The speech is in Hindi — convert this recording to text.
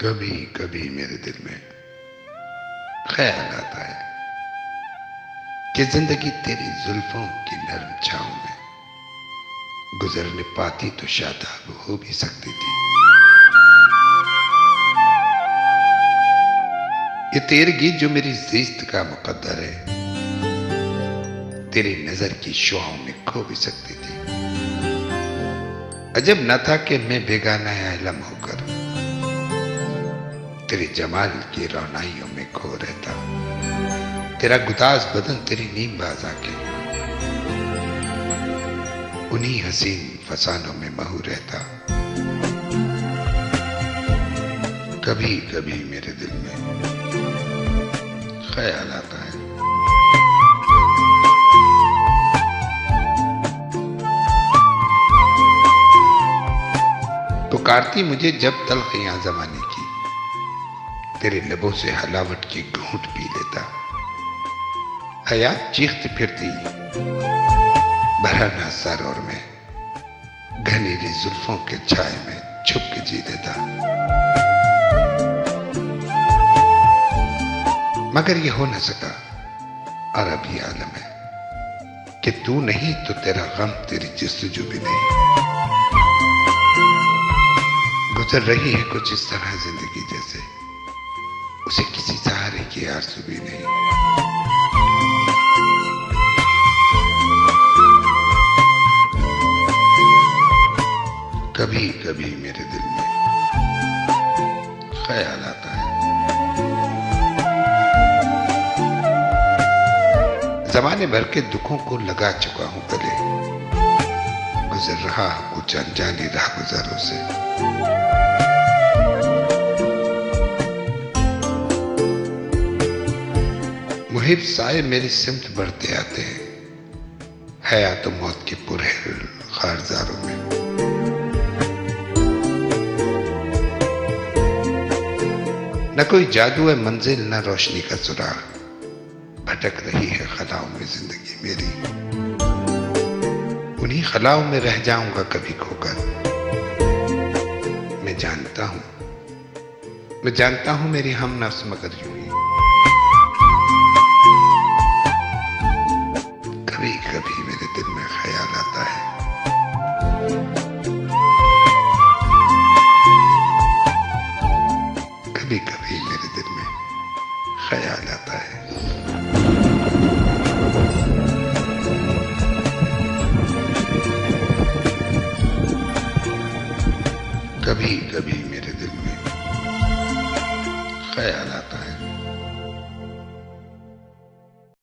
कभी कभी मेरे दिल में ख्याल आता है कि जिंदगी तेरी जुल्फों की नरम छांव में गुजरने पाती तो शादाब हो भी सकती थी। ये तेरगी जो मेरी जिस्त का मुकद्दर है, तेरी नजर की शुआओं में खो भी सकती थी। अजब न था कि मैं बेगाना आलम होकर तेरे जमाल की रोनाइयों में खो रहता। तेरा गुदास बदन तेरी नीम बाज आके उन्हीं हसीन फसानों में महू रहता। कभी कभी मेरे दिल में ख्याल आता है। पुकारती मुझे जब तलखियां जमाने की, तेरे लबों से हलावट की घूंट पी लेता। हयात चीखती फिरती भरा सरोवर में घनेरी जुल्फों के छाए में छुप के जी लेता। मगर ये हो न सका और अब ये आलम है कि तू नहीं तो तेरा गम, तेरी जस्तजू भी नहीं। गुजर रही है कुछ इस तरह जिंदगी जैसे उसे किसी सहारे की आरज़ू भी नहीं। कभी कभी मेरे दिल में ख्याल आता है। जमाने भर के दुखों को लगा चुका हूं गले, गुजर रहा कुछ अनजानी राह गुजारों से। मुहिब साए मेरी सिमत बढ़ते आते हैं हयात मौत के पुरहर खारजारों में। न कोई जादू है मंजिल न रोशनी का सुराग, भटक रही है खलाओं में जिंदगी मेरी। उन्हीं खलाओं में रह जाऊंगा कभी खोकर। मैं जानता हूं मेरी हम नफ्स मगर यूं ही कभी कभी मेरे दिल में ख्याल आता है। कभी कभी मेरे दिल में ख्याल आता है। कभी कभी मेरे दिल में ख्याल आता है।